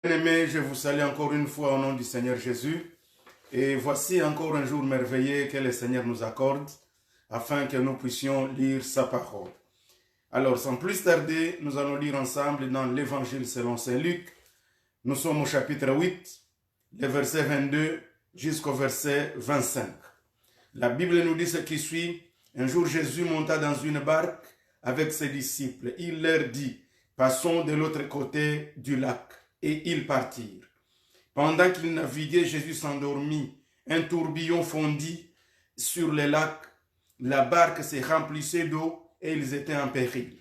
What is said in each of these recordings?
Bien-aimés, je vous salue encore une fois au nom du Seigneur Jésus. Et voici encore un jour merveilleux que le Seigneur nous accorde afin que nous puissions lire sa parole. Alors, sans plus tarder, nous allons lire ensemble dans l'Évangile selon Saint Luc. Nous sommes au chapitre 8, le verset 22 jusqu'au verset 25. La Bible nous dit ce qui suit. Un jour, Jésus monta dans une barque avec ses disciples. Il leur dit, passons de l'autre côté du lac. Et ils partirent. Pendant qu'ils naviguaient, Jésus s'endormit. Un tourbillon fondit sur le lac. La barque se remplissait d'eau et ils étaient en péril.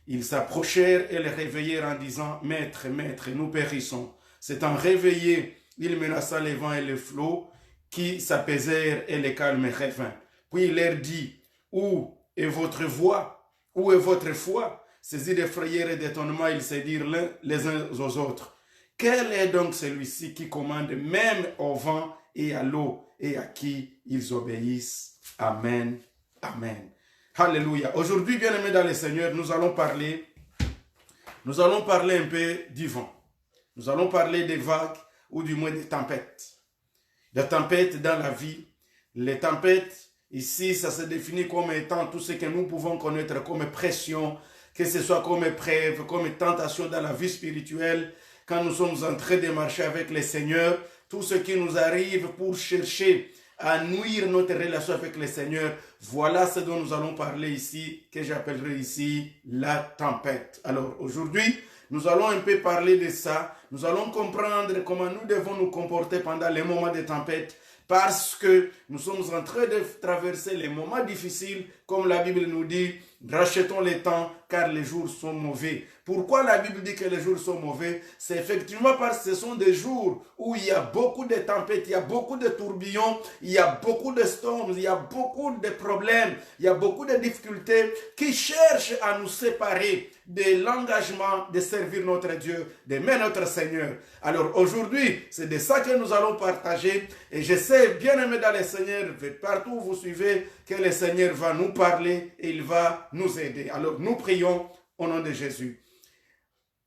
Ils s'approchèrent et le réveillèrent en disant, « Maître, Maître, nous périssons. » S'étant réveillés, il menaça les vents et les flots qui s'apaisèrent et le calme revint. Puis il leur dit, « Où est votre voix? Où est votre foi? » Saisis de frayeur et d'étonnement, ils se dirent les uns aux autres, « Quel est donc celui-ci qui commande même au vent et à l'eau et à qui ils obéissent? » Amen. Amen. Alléluia. Aujourd'hui, bien-aimés dans le Seigneur, nous allons parler un peu du vent. Nous allons parler des vagues ou du moins des tempêtes. Des tempêtes dans la vie. Les tempêtes, ici, ça se définit comme étant tout ce que nous pouvons connaître comme pression, que ce soit comme épreuve, comme tentation dans la vie spirituelle. Quand nous sommes en train de marcher avec le Seigneur, tout ce qui nous arrive pour chercher à nuire notre relation avec le Seigneur, voilà ce dont nous allons parler ici, que j'appellerai ici la tempête. Alors aujourd'hui, nous allons un peu parler de ça. Nous allons comprendre comment nous devons nous comporter pendant les moments de tempête, parce que nous sommes en train de traverser les moments difficiles, comme la Bible nous dit, rachetons le temps car les jours sont mauvais. Pourquoi la Bible dit que les jours sont mauvais? C'est effectivement parce que ce sont des jours où il y a beaucoup de tempêtes, il y a beaucoup de tourbillons, il y a beaucoup de storms, il y a beaucoup de problèmes, il y a beaucoup de difficultés qui cherchent à nous séparer de l'engagement de servir notre Dieu, d'aimer notre Seigneur. Alors aujourd'hui, c'est de ça que nous allons partager. Et je sais, bien aimé dans le Seigneur, partout où vous suivez, que le Seigneur va nous parler et il va nous aider. Alors nous prions au nom de Jésus.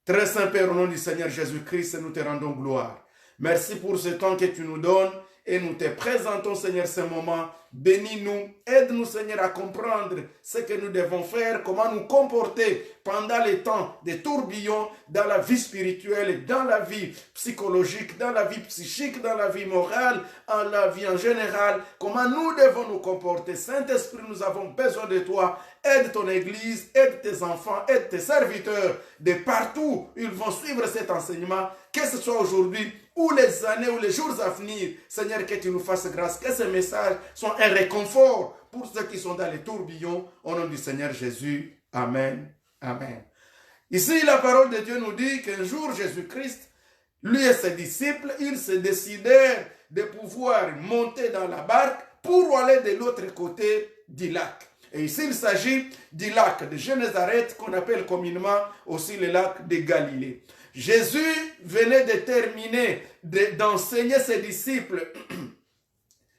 Très saint Père, au nom du Seigneur Jésus-Christ, nous te rendons gloire. Merci pour ce temps que tu nous donnes et nous te présentons, Seigneur, ce moment. Bénis-nous, aide-nous, Seigneur, à comprendre ce que nous devons faire, comment nous comporter pendant les temps de tourbillons dans la vie spirituelle, dans la vie psychologique, dans la vie psychique, dans la vie morale, dans la vie en général. Comment nous devons nous comporter. Saint-Esprit, nous avons besoin de toi. Aide ton Église, aide tes enfants, aide tes serviteurs de partout. Ils vont suivre cet enseignement, que ce soit aujourd'hui ou les années ou les jours à venir. Seigneur, que tu nous fasses grâce, que ces messages soient un réconfort pour ceux qui sont dans les tourbillons. Au nom du Seigneur Jésus. Amen. Amen. Ici, la parole de Dieu nous dit qu'un jour, Jésus-Christ, lui et ses disciples, ils se décidèrent de pouvoir monter dans la barque pour aller de l'autre côté du lac. Et ici, il s'agit du lac de Génézareth, qu'on appelle communément aussi le lac de Galilée. Jésus venait de terminer d'enseigner ses disciples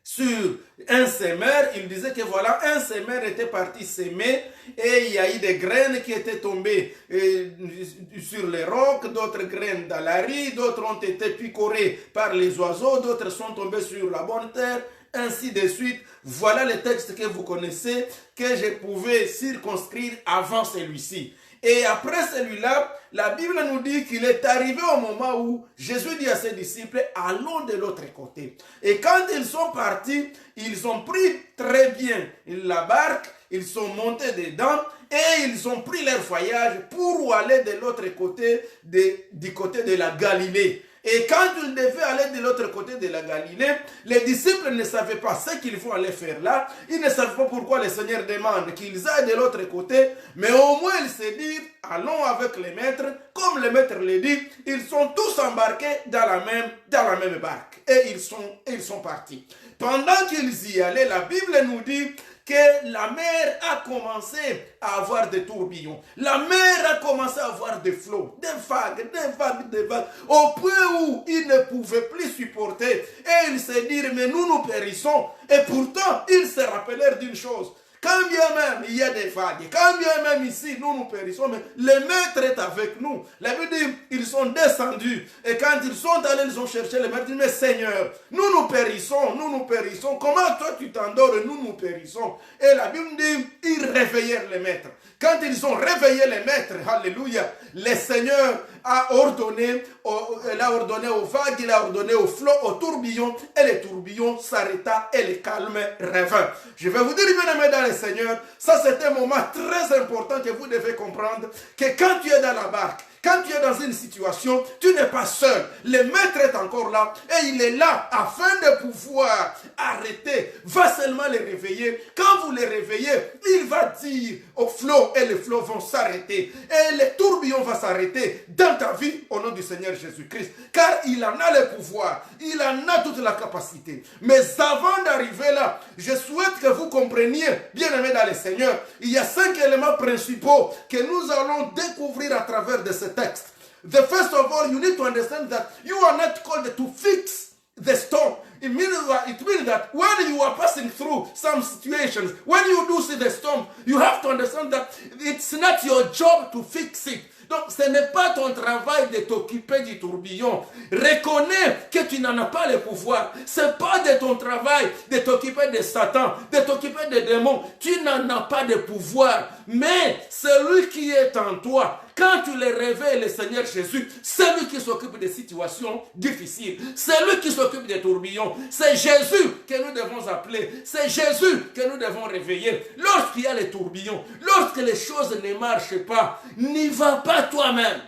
sur un semeur. Il disait que voilà, un semeur était parti s'aimer et il y a eu des graines qui étaient tombées sur les rocs, d'autres graines dans la riz, d'autres ont été picorées par les oiseaux, d'autres sont tombées sur la bonne terre, ainsi de suite. Voilà le texte que vous connaissez, que je pouvais circonscrire avant celui-ci. Et après celui-là, la Bible nous dit qu'il est arrivé au moment où Jésus dit à ses disciples, allons de l'autre côté. Et quand ils sont partis, ils ont pris très bien la barque, ils sont montés dedans et ils ont pris leur voyage pour aller de l'autre côté, du côté de la Galilée. Et quand ils devaient aller de l'autre côté de la Galilée, les disciples ne savaient pas ce qu'ils vont aller faire là. Ils ne savent pas pourquoi le Seigneur demande qu'ils aillent de l'autre côté. Mais au moins ils se disent, allons avec les maîtres. Comme le maître le dit, ils sont tous embarqués dans la même barque. Et ils sont partis. Pendant qu'ils y allaient, la Bible nous dit que la mer a commencé à avoir des tourbillons. La mer a commencé à avoir des flots, des vagues, au point où ils ne pouvaient plus supporter. Et ils se dirent, mais nous périssons. Et pourtant, ils se rappelèrent d'une chose, Quand bien même il y a des vagues, quand bien même ici nous périssons, mais le maître est avec nous. La Bible dit, ils sont descendus. Et quand ils sont allés, ils ont cherché le maître. Ils disent, mais Seigneur, nous périssons, nous périssons. Comment toi tu t'endors et nous périssons? Et la Bible dit, ils réveillèrent le maître. Quand ils ont réveillé les maîtres, alléluia, le Seigneur a ordonné, il a ordonné aux vagues, il a ordonné aux flots, aux tourbillons, et les tourbillons s'arrêta et le calme revint. Je vais vous dire, bien aimé dans le Seigneur, ça c'est un moment très important que vous devez comprendre, que quand tu es dans la barque, quand tu es dans une situation, tu n'es pas seul. Le maître est encore là et il est là afin de pouvoir arrêter. Va seulement les réveiller. Quand vous les réveillez, il va dire au flot et les flots vont s'arrêter. Et les tourbillons vont s'arrêter dans ta vie au nom du Seigneur Jésus-Christ. Car il en a le pouvoir. Il en a toute la capacité. Mais avant d'arriver là, je souhaite que vous compreniez, bien aimés dans le Seigneur, il y a 5 éléments principaux que nous allons découvrir à travers de ce texte. The first of all, you need to understand that you are not called to fix the storm. It means that when you are passing through some situations, when you do see the storm, you have to understand that it's not your job to fix it. Donc, ce n'est pas ton travail de t'occuper du tourbillon. Reconnais que tu n'en as pas le pouvoir. Ce n'est pas de ton travail de t'occuper de Satan, de t'occuper des démons. Tu n'en as pas de pouvoir. Mais celui qui est en toi, quand tu le réveilles, le Seigneur Jésus, c'est lui qui s'occupe des situations difficiles. C'est lui qui s'occupe des tourbillons. C'est Jésus que nous devons appeler. C'est Jésus que nous devons réveiller. Lorsqu'il y a les tourbillons, lorsque les choses ne marchent pas, n'y va pas toi-même.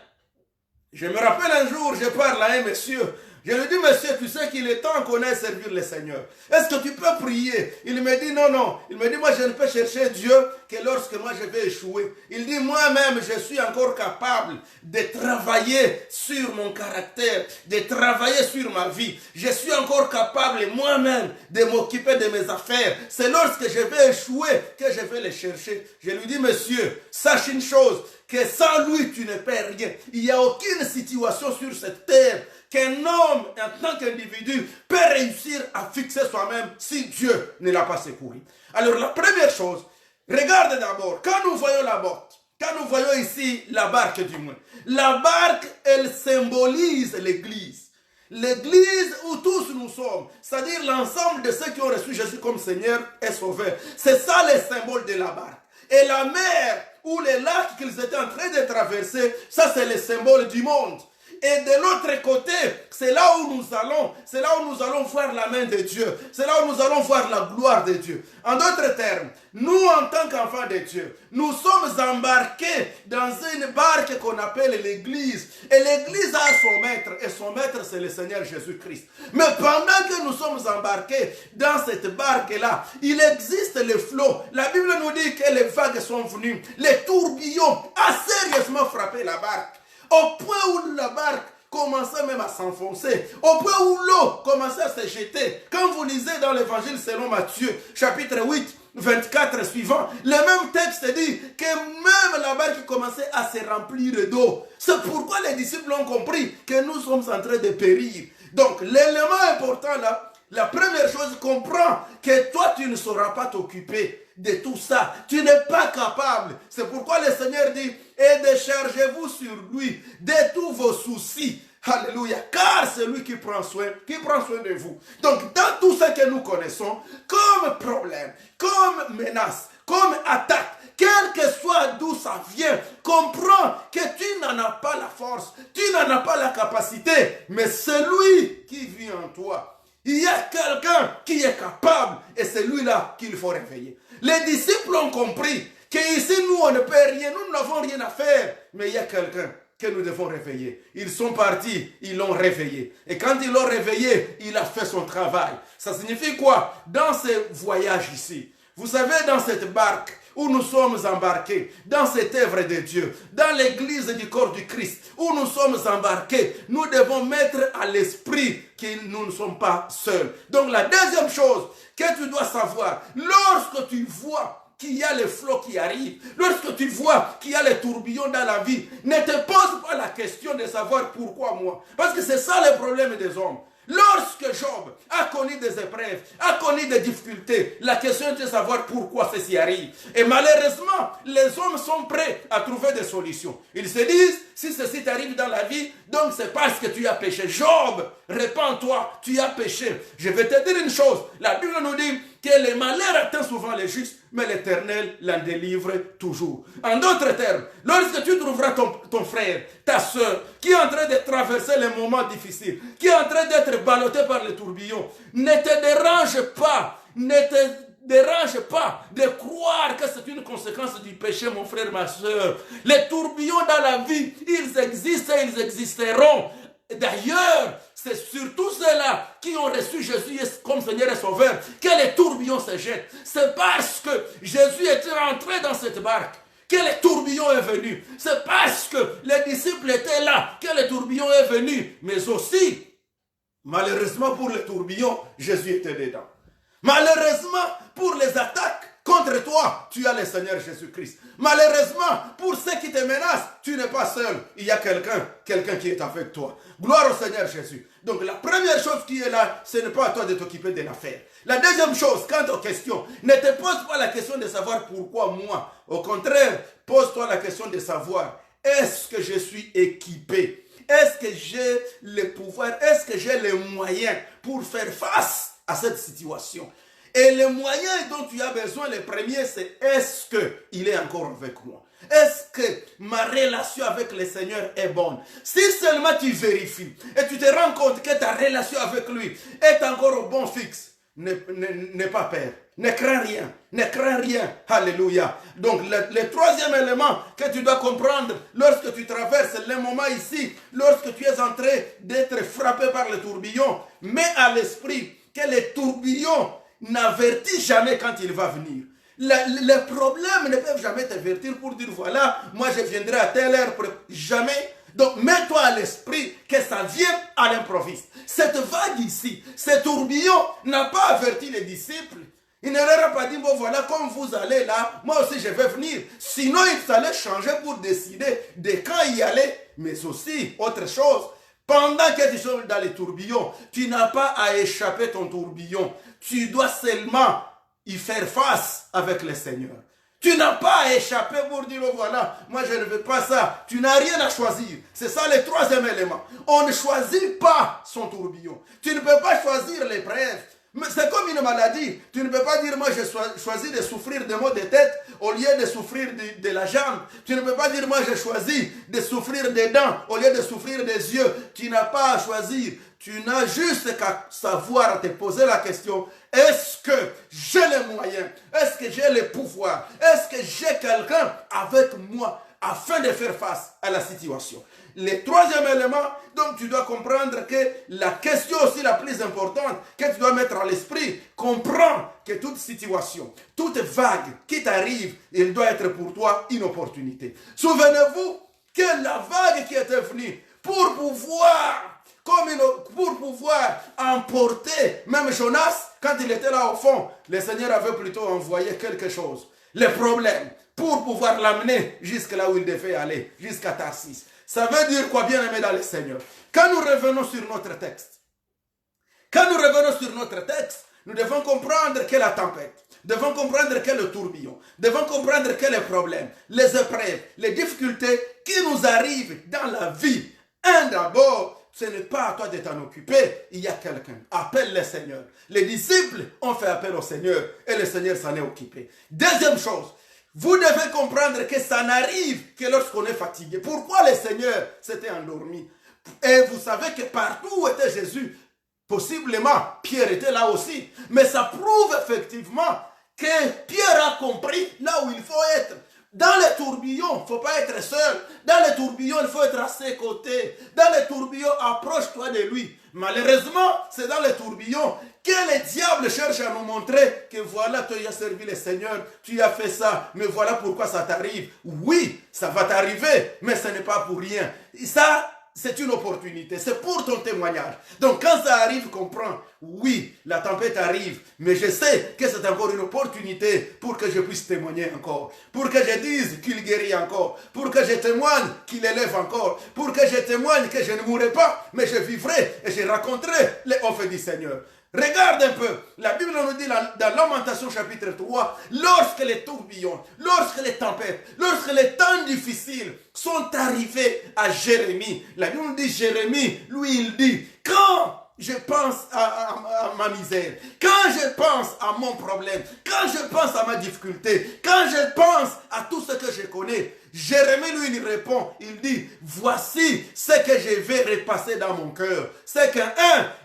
Je me rappelle un jour, je parle à un monsieur. Je lui dis, monsieur, tu sais qu'il est temps qu'on aille servir le Seigneur. Est-ce que tu peux prier? Il me dit, non. Il me dit, moi, je ne peux chercher Dieu que lorsque moi, je vais échouer. Il dit, moi-même, je suis encore capable de travailler sur mon caractère, de travailler sur ma vie. Je suis encore capable, moi-même, de m'occuper de mes affaires. C'est lorsque je vais échouer que je vais les chercher. Je lui dis, monsieur, sache une chose, que sans lui, tu ne peux rien. Il n'y a aucune situation sur cette terre qu'un homme, en tant qu'individu, peut réussir à fixer soi-même si Dieu ne l'a pas secouru. Alors, la première chose, regarde d'abord, quand nous voyons la botte, quand nous voyons ici la barque du moins, la barque, elle symbolise l'Église. L'Église où tous nous sommes, c'est-à-dire l'ensemble de ceux qui ont reçu Jésus comme Seigneur et Sauveur. C'est ça le symbole de la barque. Et la mer ou les lacs qu'ils étaient en train de traverser, ça c'est le symbole du monde. Et de l'autre côté, c'est là où nous allons voir la main de Dieu. C'est là où nous allons voir la gloire de Dieu. En d'autres termes, nous en tant qu'enfants de Dieu, nous sommes embarqués dans une barque qu'on appelle l'Église. Et l'Église a son maître, et son maître c'est le Seigneur Jésus-Christ. Mais pendant que nous sommes embarqués dans cette barque-là, il existe le flot. La Bible nous dit que les vagues sont venues, les tourbillons ont sérieusement frappé la barque. Au point où la barque commençait même à s'enfoncer, au point où l'eau commençait à se jeter. Quand vous lisez dans l'évangile selon Matthieu, chapitre 8, 24 suivant, le même texte dit que même la barque commençait à se remplir d'eau. C'est pourquoi les disciples ont compris que nous sommes en train de périr. Donc l'élément important là, la première chose, comprends que toi tu ne sauras pas t'occuper de tout ça. Tu n'es pas capable. C'est pourquoi le Seigneur dit, et déchargez-vous sur lui de tous vos soucis. Alléluia. Car c'est lui qui prend soin de vous. Donc, dans tout ce que nous connaissons, comme problème, comme menace, comme attaque, quel que soit d'où ça vient, comprends que tu n'en as pas la force, tu n'en as pas la capacité, mais celui qui vit en toi, il y a quelqu'un qui est capable et c'est lui-là qu'il faut réveiller. Les disciples ont compris qu'ici nous on ne peut rien, nous n'avons rien à faire, mais il y a quelqu'un que nous devons réveiller. Ils sont partis, ils l'ont réveillé. Et quand ils l'ont réveillé, il a fait son travail. Ça signifie quoi? Dans ce voyage ici, vous savez, dans cette barque où nous sommes embarqués, dans cette œuvre de Dieu, dans l'église du corps du Christ, où nous sommes embarqués, nous devons mettre à l'esprit que nous ne sommes pas seuls. Donc la deuxième chose que tu dois savoir, lorsque tu vois qu'il y a les flots qui arrivent, lorsque tu vois qu'il y a les tourbillons dans la vie, ne te pose pas la question de savoir pourquoi moi. Parce que c'est ça le problème des hommes. Lorsque Job a connu des épreuves, a connu des difficultés, la question est de savoir pourquoi ceci arrive. Et malheureusement, les hommes sont prêts à trouver des solutions. Ils se disent, si ceci t'arrive dans la vie, donc c'est parce que tu as péché. Job, répands-toi, tu as péché. Je vais te dire une chose, la Bible nous dit que les malheurs atteignent souvent les justes, mais l'Éternel l'en délivre toujours. En d'autres termes, lorsque tu trouveras ton frère, ta soeur, qui est en train de traverser les moments difficiles, qui est en train d'être ballotté par les tourbillons, ne te dérange pas de croire que c'est une conséquence du péché, mon frère, ma soeur. Les tourbillons dans la vie, ils existent et ils existeront. D'ailleurs, c'est surtout ceux-là qui ont reçu Jésus comme Seigneur et Sauveur que les tourbillons se jettent. C'est parce que Jésus était rentré dans cette barque que les tourbillons est venu. C'est parce que les disciples étaient là que les tourbillons est venu. Mais aussi, malheureusement pour les tourbillons, Jésus était dedans. Malheureusement pour les attaques contre toi, tu as le Seigneur Jésus-Christ. Malheureusement, pour ceux qui te menacent, tu n'es pas seul. Il y a quelqu'un qui est avec toi. Gloire au Seigneur Jésus. Donc la première chose qui est là, ce n'est pas à toi de t'occuper de l'affaire. La deuxième chose, quant aux questions, ne te pose pas la question de savoir pourquoi moi. Au contraire, pose-toi la question de savoir, est-ce que je suis équipé? Est-ce que j'ai le pouvoir? Est-ce que j'ai les moyens pour faire face à cette situation? Et les moyens dont tu as besoin, le premier, c'est est-ce qu'il est encore avec moi? Est-ce que ma relation avec le Seigneur est bonne? Si seulement tu vérifies et tu te rends compte que ta relation avec lui est encore au bon fixe, n'aie pas peur. Ne crains rien. Ne crains rien. Alléluia. Donc le troisième élément que tu dois comprendre lorsque tu traverses le moment ici, lorsque tu es en train d'être frappé par le tourbillon, mets à l'esprit que le tourbillon n'avertit jamais quand il va venir. Les problèmes ne peuvent jamais t'avertir pour dire voilà, moi je viendrai à telle heure. Jamais. Donc mets-toi à l'esprit que ça vient à l'improviste. Cette vague ici, ce tourbillon n'a pas averti les disciples. Il ne leur a pas dit, bon voilà, comme vous allez là, moi aussi je vais venir. Sinon il fallait changer pour décider de quand y aller. Mais aussi, autre chose, pendant que tu es dans les tourbillons, tu n'as pas à échapper ton tourbillon. Tu dois seulement y faire face avec le Seigneur. Tu n'as pas à échapper pour dire, oh voilà, moi je ne veux pas ça. Tu n'as rien à choisir. C'est ça le troisième élément. On ne choisit pas son tourbillon. Tu ne peux pas choisir l'épreuve. C'est comme une maladie. Tu ne peux pas dire, moi j'ai choisi de souffrir de maux de tête au lieu de souffrir de la jambe. Tu ne peux pas dire, moi j'ai choisi de souffrir des dents au lieu de souffrir des yeux. Tu n'as pas à choisir. Tu n'as juste qu'à savoir te poser la question, est-ce que j'ai les moyens? Est-ce que j'ai le pouvoir? Est-ce que j'ai quelqu'un avec moi afin de faire face à la situation? Le troisième élément, donc tu dois comprendre que la question aussi la plus importante que tu dois mettre à l'esprit, comprends que toute situation, toute vague qui t'arrive, il doit être pour toi une opportunité. Souvenez-vous que la vague qui était venue pour pouvoir emporter même Jonas, quand il était là au fond, le Seigneur avait plutôt envoyé quelque chose. Le problème, pour pouvoir l'amener jusqu'à là où il devait aller, jusqu'à Tarsis. Ça veut dire quoi, bien aimé dans le Seigneur? Quand nous revenons sur notre texte, nous devons comprendre que la tempête, devons comprendre que le tourbillon, devons comprendre que les problèmes, les épreuves, les difficultés qui nous arrivent dans la vie, d'abord, ce n'est pas à toi de t'en occuper, il y a quelqu'un. Appelle le Seigneur. Les disciples ont fait appel au Seigneur et le Seigneur s'en est occupé. Deuxième chose, vous devez comprendre que ça n'arrive que lorsqu'on est fatigué. Pourquoi le Seigneur s'était endormi? Et vous savez que partout où était Jésus, possiblement Pierre était là aussi. Mais ça prouve effectivement que Pierre a compris là où il faut être. Dans les tourbillons, il ne faut pas être seul. Dans les tourbillons, il faut être à ses côtés. Dans les tourbillons, approche-toi de lui. Malheureusement, c'est dans les tourbillons que le diable cherche à nous montrer que voilà, tu as servi le Seigneur, tu as fait ça, mais voilà pourquoi ça t'arrive. Oui, ça va t'arriver, mais ce n'est pas pour rien. Et ça, c'est une opportunité, c'est pour ton témoignage. Donc quand ça arrive, comprends, oui, la tempête arrive, mais je sais que c'est encore une opportunité pour que je puisse témoigner encore, pour que je dise qu'il guérit encore, pour que je témoigne qu'il élève encore, pour que je témoigne que je ne mourrai pas, mais je vivrai et je raconterai les offres du Seigneur. Regarde un peu, la Bible nous dit dans Lamentation chapitre 3, lorsque les tourbillons, lorsque les tempêtes, lorsque les temps difficiles sont arrivés à Jérémie, la Bible nous dit Jérémie, lui il dit, quand je pense à ma misère, quand je pense à mon problème, quand je pense à ma difficulté, quand je pense à tout ce que je connais, Jérémie lui il répond, il dit, voici ce que je vais repasser dans mon cœur. C'est que,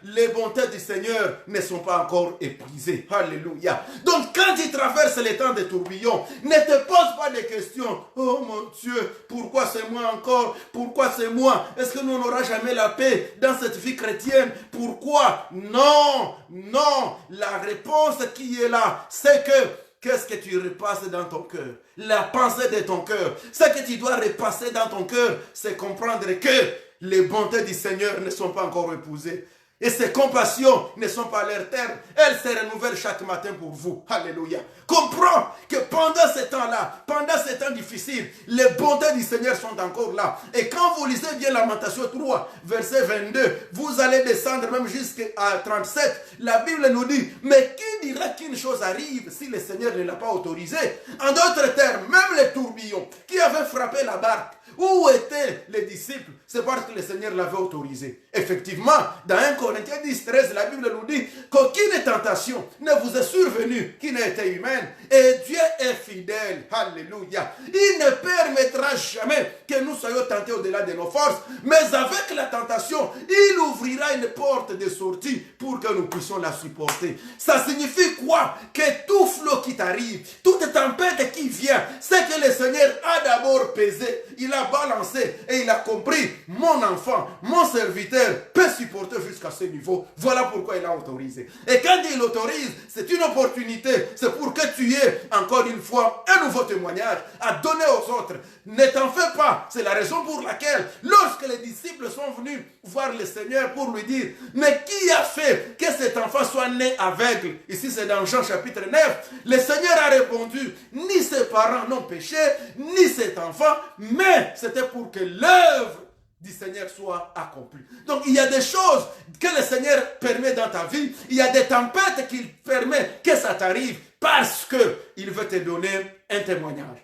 les bontés du Seigneur ne sont pas encore épuisées. Alléluia. Donc quand tu traverses les temps de tourbillons, ne te pose pas de questions. Oh mon Dieu, pourquoi c'est moi encore? Pourquoi c'est moi? Est-ce que nous n'aurons jamais la paix dans cette vie chrétienne? Pourquoi? Non, non. La réponse qui est là, c'est que qu'est-ce que tu repasses dans ton cœur? La pensée de ton cœur. Ce que tu dois repasser dans ton cœur, c'est comprendre que les bontés du Seigneur ne sont pas encore épousées. Et ses compassions ne sont pas à leur terme. Elles se renouvellent chaque matin pour vous. Alléluia. Comprends que pendant ces temps-là, pendant ces temps difficiles, les bontés du Seigneur sont encore là. Et quand vous lisez bien Lamentation 3, verset 22, vous allez descendre même jusqu'à 37. La Bible nous dit, mais qui dira qu'une chose arrive si le Seigneur ne l'a pas autorisé? En d'autres termes, même les tourbillons qui avaient frappé la barque, où étaient les disciples? C'est parce que le Seigneur l'avait autorisé. Effectivement, dans 1 Corinthiens 10, 13, la Bible nous dit qu'aucune tentation ne vous est survenue qui n'a été humaine. Et Dieu est fidèle. Alléluia. Il ne permettra jamais que nous soyons tentés au-delà de nos forces. Mais avec la tentation, il ouvrira une porte de sortie pour que nous puissions la supporter. Ça signifie quoi? Que tout flot qui t'arrive, toute tempête qui vient, c'est que le Seigneur a d'abord pesé, il a balancé et il a compris. Mon enfant, mon serviteur peut supporter jusqu'à ce niveau. Voilà pourquoi il a autorisé. Et quand il autorise, c'est une opportunité. C'est pour que tu aies encore une fois un nouveau témoignage à donner aux autres. Ne t'en fais pas. C'est la raison pour laquelle, lorsque les disciples sont venus voir le Seigneur pour lui dire, mais qui a fait que cet enfant soit né aveugle? Ici c'est dans Jean chapitre 9. Le Seigneur a répondu, ni ses parents n'ont péché, ni cet enfant, mais c'était pour que l'œuvre du Seigneur soit accompli. Donc il y a des choses que le Seigneur permet dans ta vie, il y a des tempêtes qu'il permet que ça t'arrive parce qu'il veut te donner un témoignage.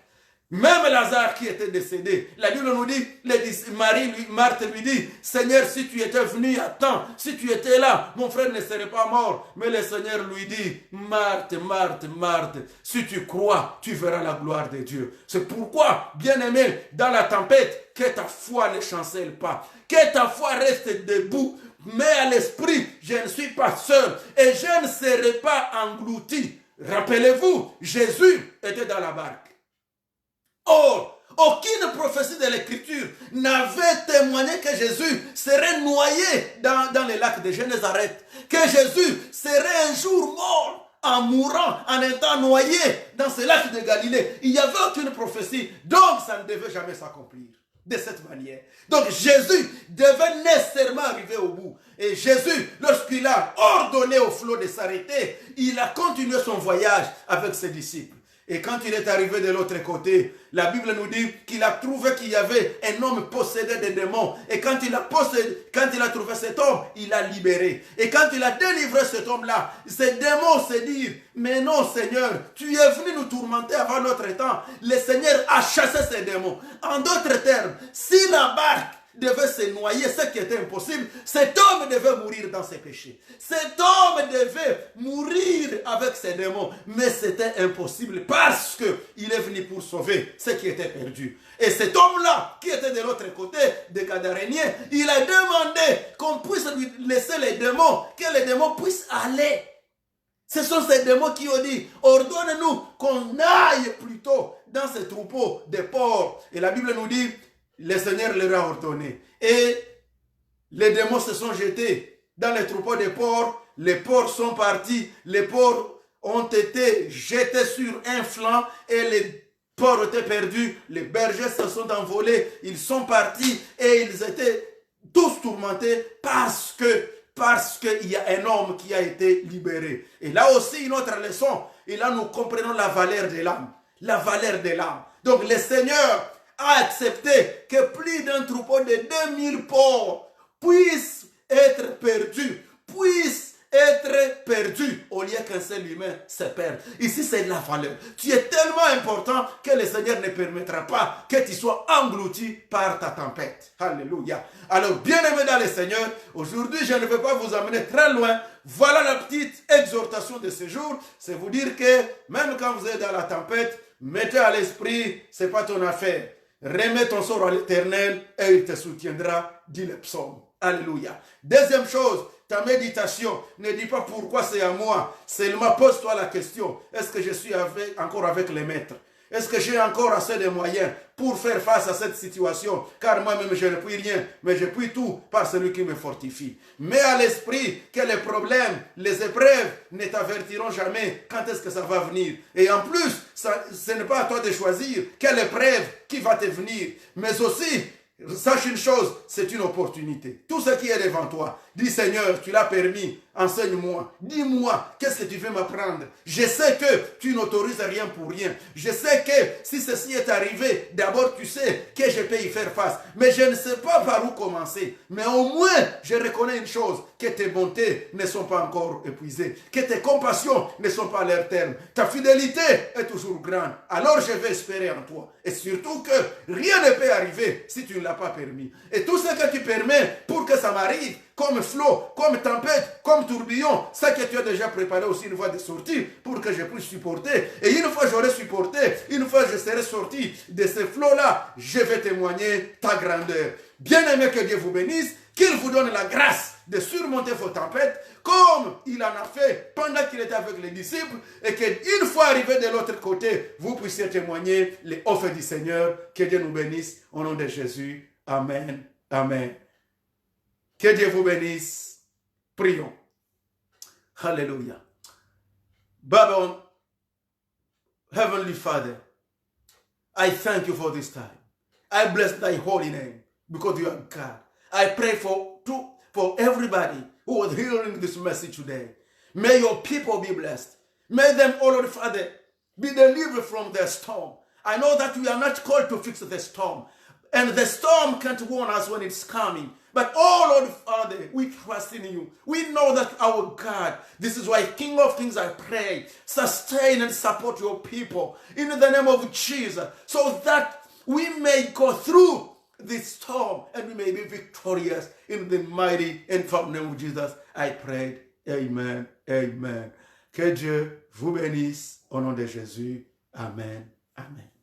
Même Lazare qui était décédé, la Bible nous dit, Marthe lui dit, Seigneur, si tu étais venu à temps, si tu étais là, mon frère ne serait pas mort. Mais le Seigneur lui dit, Marthe, Marthe, Marthe, si tu crois, tu verras la gloire de Dieu. C'est pourquoi, bien-aimé, dans la tempête, que ta foi ne chancelle pas, que ta foi reste debout, mais à l'esprit, je ne suis pas seul et je ne serai pas englouti. Rappelez-vous, Jésus était dans la barque. Or, aucune prophétie de l'Écriture n'avait témoigné que Jésus serait noyé dans les lacs de Génézareth, que Jésus serait un jour mort en mourant, en étant noyé dans ces lacs de Galilée. Il n'y avait aucune prophétie, donc ça ne devait jamais s'accomplir de cette manière. Donc Jésus devait nécessairement arriver au bout. Et Jésus, lorsqu'il a ordonné au flot de s'arrêter, il a continué son voyage avec ses disciples. Et quand il est arrivé de l'autre côté, la Bible nous dit qu'il a trouvé qu'il y avait un homme possédé de démons. Et quand il a trouvé cet homme, il l'a libéré. Et quand il a délivré cet homme-là, ces démons se disent, mais non Seigneur, tu es venu nous tourmenter avant notre temps. Le Seigneur a chassé ces démons. En d'autres termes, si la barque devait se noyer, ce qui était impossible, cet homme devait mourir dans ses péchés. Cet homme devait mourir avec ses démons. Mais c'était impossible parce qu'il est venu pour sauver ce qui était perdu. Et cet homme-là, qui était de l'autre côté des Gadaréniens, il a demandé qu'on puisse lui laisser les démons, que les démons puissent aller. Ce sont ces démons qui ont dit, ordonne-nous qu'on aille plutôt dans ces troupeaux de porcs. Et la Bible nous dit, le Seigneur leur a ordonné. Et les démons se sont jetés dans les troupeaux de porcs. Les porcs sont partis. Les porcs ont été jetés sur un flanc et les porcs étaient perdus. Les bergers se sont envolés. Ils sont partis et ils étaient tous tourmentés parce qu'il y a un homme qui a été libéré. Et là aussi, une autre leçon. Et là, nous comprenons la valeur de l'âme. La valeur de l'âme. Donc, le Seigneur a accepté que plus d'un troupeau de 2000 porcs puisse être perdu, au lieu qu'un seul humain se perde. Ici, c'est la valeur. Tu es tellement important que le Seigneur ne permettra pas que tu sois englouti par ta tempête. Alléluia. Alors, bien-aimés dans le Seigneur, aujourd'hui, je ne vais pas vous amener très loin. Voilà la petite exhortation de ce jour. C'est vous dire que même quand vous êtes dans la tempête, mettez à l'esprit, ce n'est pas ton affaire. Remets ton sort à l'Éternel et il te soutiendra, dit le psaume. Alléluia. Deuxième chose, ta méditation, ne dis pas pourquoi c'est à moi. Seulement pose-toi la question, est-ce que je suis encore avec les maîtres? Est-ce que j'ai encore assez de moyens pour faire face à cette situation? Car moi-même, je ne puis rien, mais je puis tout par celui qui me fortifie. Mets à l'esprit que les problèmes, les épreuves ne t'avertiront jamais quand est-ce que ça va venir. Et en plus, ce n'est pas à toi de choisir quelle épreuve qui va te venir. Mais aussi, sache une chose, c'est une opportunité. Tout ce qui est devant toi, dis Seigneur, tu l'as permis, enseigne-moi, dis-moi, qu'est-ce que tu veux m'apprendre? Je sais que tu n'autorises rien pour rien. Je sais que si ceci est arrivé, d'abord tu sais que je peux y faire face. Mais je ne sais pas par où commencer. Mais au moins, je reconnais une chose, que tes bontés ne sont pas encore épuisées, que tes compassions ne sont pas à leur terme. Ta fidélité est toujours grande. Alors je vais espérer en toi. Et surtout que rien ne peut arriver si tu ne l'as pas permis. Et tout ce que tu permets pour que ça m'arrive, comme flot, comme tempête, comme tourbillon, ça que tu as déjà préparé aussi une voie de sortie pour que je puisse supporter. Et une fois j'aurai supporté, une fois je serai sorti de ce flot-là, je vais témoigner ta grandeur. Bien-aimé, que Dieu vous bénisse, qu'il vous donne la grâce de surmonter vos tempêtes, comme il en a fait pendant qu'il était avec les disciples, et qu'une fois arrivé de l'autre côté, vous puissiez témoigner les offres du Seigneur. Que Dieu nous bénisse, au nom de Jésus. Amen. Amen. Que Dieu vous bénisse. Prions. Alléluia. Baba, Heavenly Father, I thank you for this time. I bless thy holy name because you are God. I pray for everybody who was hearing this message today. May your people be blessed. May them, oh Lord Father, be delivered from their storm. I know that we are not called to fix the storm. And the storm can't warn us when it's coming. But oh Lord Father, we trust in you. We know that our God, this is why King of Kings, I pray, sustain and support your people in the name of Jesus, so that we may go through this storm and we may be victorious in the mighty and powerful name of Jesus. I pray. Amen. Amen. Que Dieu vous bénisse au nom de Jésus. Amen. Amen.